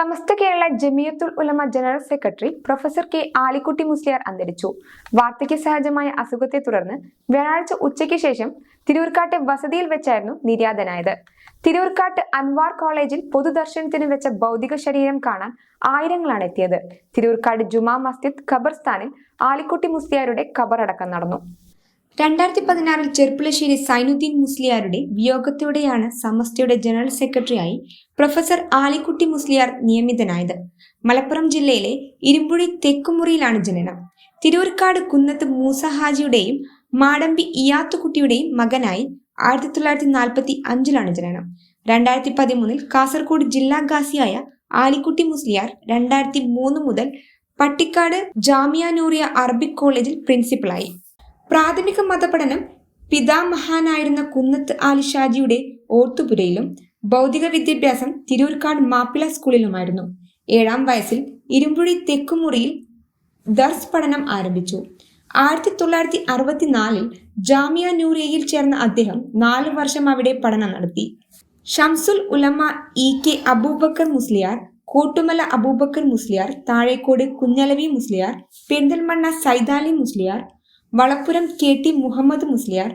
സമസ്ത Kerala Jamiyyathul Ulama general secretary professor K Alikutty Musliyar അന്തരിച്ചു. വാർദ്ധക്യ സഹജമായ അസുഖത്തെ തുടർന്ന് വ്യാഴാഴ്ച ഉച്ചയ്ക്ക് ശേഷം തിരൂർക്കാട്ടെ വസതിയിൽ വെച്ചായിരുന്നു നിര്യാതനായത്. തിരൂർക്കാട്ട് അൻവാർ കോളേജിൽ പൊതുദർശനത്തിന് വെച്ച ഭൗതിക ശരീരം കാണാൻ ആയിരങ്ങളാണ് എത്തിയത്. തിരൂർക്കാട് ജുമാ മസ്ജിദ് ഖബർസ്ഥാനിൽ ആലിക്കുട്ടി മുസ്ലിയാരുടെ ഖബറടക്കം നടന്നു. 2016 ചെർപ്പുളശ്ശേരി സൈനുദ്ദീൻ മുസ്ലിയാരുടെ വിയോഗത്തോടെയാണ് സമസ്തയുടെ ജനറൽ സെക്രട്ടറിയായി പ്രൊഫസർ ആലിക്കുട്ടി മുസ്ലിയാർ നിയമിതനായത്. മലപ്പുറം ജില്ലയിലെ ഇരുമ്പുഴി തെക്കുമുറിയിലാണ് ജനനം. തിരൂർക്കാട് കുന്നത്ത് മൂസ ഹാജിയുടെയും മാടമ്പി ഇയാത്തുകുട്ടിയുടെയും മകനായി 1945 ജനനം. 2013 കാസർഗോഡ് ജില്ലാ ഖാസിയായ ആലിക്കുട്ടി മുസ്ലിയാർ 2003 മുതൽ പട്ടിക്കാട് ജാമിയ നൂറിയ അറബിക് കോളേജിൽ പ്രിൻസിപ്പലായി. പ്രാഥമിക മതപഠനം പിതാമഹാനായിരുന്ന കുന്നത്ത് ആലിഷാജിയുടെ ഓർത്തുപുരയിലും ഭൗതിക വിദ്യാഭ്യാസം തിരൂർക്കാട് മാപ്പിള സ്കൂളിലുമായിരുന്നു. 7-ാം വയസ്സിൽ ഇരുമ്പുഴി തെക്കുമുറിയിൽ ദർസ് പഠനം ആരംഭിച്ചു. 1964 ജാമിയ നൂറിയയിൽ ചേർന്ന അദ്ദേഹം 4 വർഷം അവിടെ പഠനം നടത്തി. ഷംസുൽ ഉലമ EK അബൂബക്കർ മുസ്ലിയാർ, കോട്ടുമല അബൂബക്കർ മുസ്ലിയാർ, താഴേക്കോട് കുഞ്ഞലവി മുസ്ലിയാർ, പെരിന്തൽമണ്ണ സൈദാലി മുസ്ലിയാർ, വളപ്പുരം KT മുഹമ്മദ് മുസ്ലിയാർ,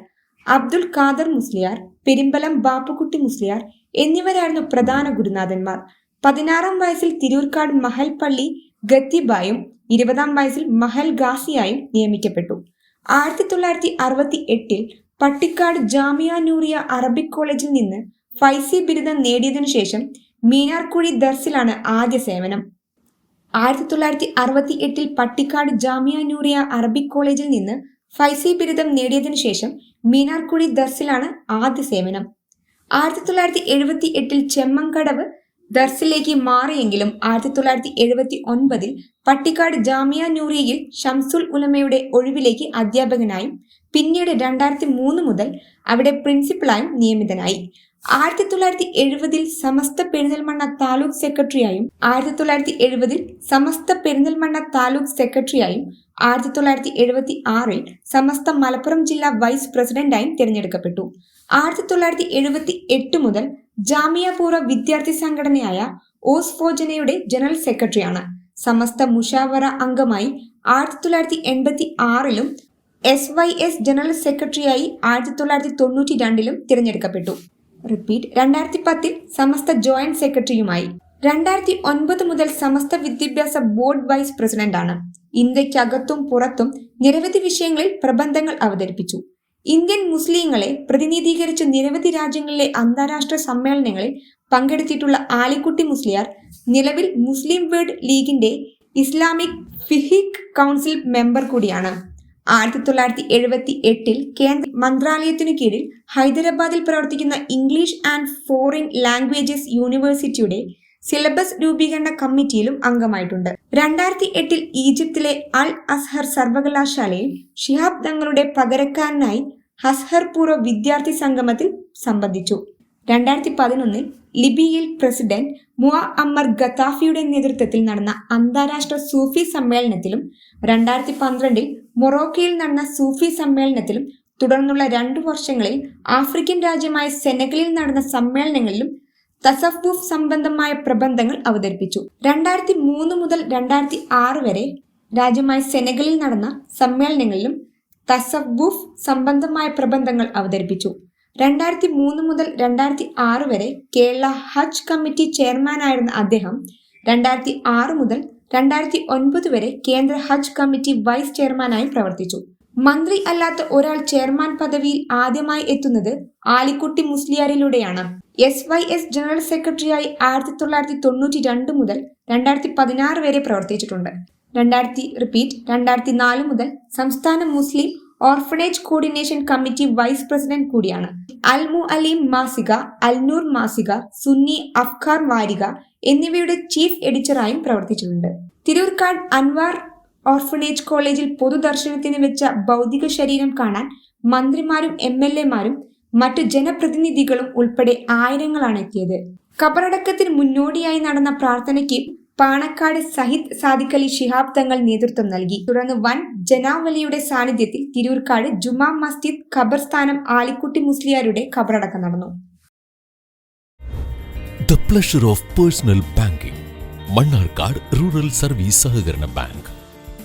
അബ്ദുൽ ഖാദർ മുസ്ലിയാർ, പെരുമ്പലം ബാപ്പുക്കുട്ടി മുസ്ലിയാർ എന്നിവരായിരുന്നു പ്രധാന ഗുരുനാഥന്മാർ. 16-ാം വയസ്സിൽ തിരൂർക്കാട് മഹൽ പള്ളി ഖത്തീബായും 20-ാം വയസ്സിൽ മഹൽ ഖാസിയായും നിയമിക്കപ്പെട്ടു. 1968 പട്ടിക്കാട് ജാമിയ നൂറിയ അറബിക് കോളേജിൽ നിന്ന് ഫൈസി ബിരുദം നേടിയതിനു ശേഷം മീനാർക്കുഴി ദർസിലാണ് ആദ്യ സേവനം. 1968 പട്ടിക്കാട് ജാമിയ നൂറിയ അറബിക് കോളേജിൽ നിന്ന് ഫൈസി ബിരുദം നേടിയതിനു ശേഷം മീനാർക്കുഴി ദർസിലാണ് ആദ്യ സേവനം. 1978 ചെമ്മങ്കടവ് ദർസിലേക്ക് മാറിയെങ്കിലും 1979 പട്ടിക്കാട് ജാമിയ നൂറിയയിൽ ഷംസുൽ ഉലമയുടെ ഒഴിവിലേക്ക് അധ്യാപകനായും പിന്നീട് 2003 മുതൽ അവിടെ പ്രിൻസിപ്പലായും നിയമിതനായി. 1970 സമസ്ത പെരിന്തൽമണ്ണ താലൂക്ക് സെക്രട്ടറിയായും 1976 സമസ്ത മലപ്പുറം ജില്ലാ വൈസ് പ്രസിഡന്റായും തിരഞ്ഞെടുക്കപ്പെട്ടു. 1978 മുതൽ ജാമിയ പൂർവ്വ വിദ്യാർത്ഥി സംഘടനയായ ഓസ്ഫോജനയുടെ ജനറൽ സെക്രട്ടറിയാണ്. സമസ്ത മുഷാവറ അംഗമായി 1986 SYS ജനറൽ സെക്രട്ടറിയായി 1992 തിരഞ്ഞെടുക്കപ്പെട്ടു. 2010 സമസ്ത ജോയിന്റ് സെക്രട്ടറിയുമായി. 2009 മുതൽ സമസ്ത വിദ്യാഭ്യാസ ബോർഡ് വൈസ് പ്രസിഡന്റാണ്. ഇന്ത്യക്കകത്തും പുറത്തും നിരവധി വിഷയങ്ങളിൽ പ്രബന്ധങ്ങൾ അവതരിപ്പിച്ചു. ഇന്ത്യൻ മുസ്ലിങ്ങളെ പ്രതിനിധീകരിച്ച് നിരവധി രാജ്യങ്ങളിലെ അന്താരാഷ്ട്ര സമ്മേളനങ്ങളിൽ പങ്കെടുത്തിട്ടുള്ള ആലിക്കുട്ടി മുസ്ലിയാർ നിലവിൽ മുസ്ലിം വേൾഡ് ലീഗിന്റെ ഇസ്ലാമിക് ഫിഖ് കൗൺസിൽ മെമ്പർ കൂടിയാണ്. 1978 കേന്ദ്ര മന്ത്രാലയത്തിനു കീഴിൽ ഹൈദരാബാദിൽ പ്രവർത്തിക്കുന്ന ഇംഗ്ലീഷ് ആൻഡ് ഫോറിൻ ലാംഗ്വേജസ് യൂണിവേഴ്സിറ്റിയുടെ സിലബസ് രൂപീകരണ കമ്മിറ്റിയിലും അംഗമായിട്ടുണ്ട്. 2008 ഈജിപ്തിലെ അൽ അസ്ഹർ സർവകലാശാലയിൽ ശിഹാബ് തങ്ങളുടെ പകരക്കാരനായി അസ്ഹർ പൂർവ്വ വിദ്യാർത്ഥി സംഗമത്തിൽ സംബന്ധിച്ചു. 2011 ലിബിയയിൽ പ്രസിഡന്റ് മുഅമ്മർ ഗദ്ദാഫിയുടെ നേതൃത്വത്തിൽ നടന്ന അന്താരാഷ്ട്ര സൂഫി സമ്മേളനത്തിലും 2012 മൊറോക്കയിൽ നടന്ന സൂഫി സമ്മേളനത്തിലും തുടർന്നുള്ള 2 വർഷങ്ങളിൽ ആഫ്രിക്കൻ രാജ്യമായ സെനഗലിൽ നടന്ന സമ്മേളനങ്ങളിലും തസവ്വുഫ് സംബന്ധമായ പ്രബന്ധങ്ങൾ അവതരിപ്പിച്ചു. 2003 മുതൽ 2006 വരെ രാജ്യമായ സെനഗലിൽ നടന്ന സമ്മേളനങ്ങളിലും തസവ്വുഫ് സംബന്ധമായ പ്രബന്ധങ്ങൾ അവതരിപ്പിച്ചു. 2003 മുതൽ 2006 വരെ കേരള ഹജ്ജ് കമ്മിറ്റി ചെയർമാനായിരുന്ന അദ്ദേഹം 2006 മുതൽ 2009 വരെ കേന്ദ്ര ഹജ്ജ് കമ്മിറ്റി വൈസ് ചെയർമാനായി പ്രവർത്തിച്ചു. മന്ത്രി അല്ലാത്ത ഒരാൾ ചെയർമാൻ പദവിയിൽ ആദ്യമായി എത്തുന്നത് ആലിക്കുട്ടി മുസ്ലിയാരിലൂടെയാണ്. SYS ജനറൽ സെക്രട്ടറിയായി 1992 മുതൽ 2016 വരെ പ്രവർത്തിച്ചിട്ടുണ്ട്. 2004 മുതൽ സംസ്ഥാന Muslim orphanage coordination committee vice president കൂടിയാണ്. അൽ മുഅല്ലിം മാസിക, അൽനൂർ മാസിക, സുന്നി അഫ്കാർ വാരിക എന്നിവയുടെ ചീഫ് എഡിറ്ററായും പ്രവർത്തിച്ചിട്ടുണ്ട്. തിരൂർക്കാട് അൻവാർ ഓർഫനേജ് കോളേജിൽ പൊതുദർശനത്തിന് വെച്ച ഭൗതിക ശരീരം കാണാൻ മന്ത്രിമാരും MLA-മാരും മറ്റു ജനപ്രതിനിധികളും ഉൾപ്പെടെ ആയിരങ്ങളാണ് എത്തിയത്. ഖബറടക്കത്തിന് മുന്നോടിയായി നടന്ന പ്രാർത്ഥനയ്ക്ക് പാണക്കാട് സയ്യിദ് സാദിഖ് അലി ശിഹാബ് തങ്ങൾ നേതൃത്വം നൽകി. തുടർന്ന് വൻ ജനാവലിയുടെ സാന്നിധ്യത്തിൽ തിരൂർക്കാട് ജുമാ മസ്ജിദ് ഖബർസ്ഥാനം ആലിക്കുട്ടി മുസ്ലിയാരുടെ ഖബറടക്കം നടന്നു. The pleasure of personal banking. Mannarkkad rural service സഹകരണ ബാങ്ക്.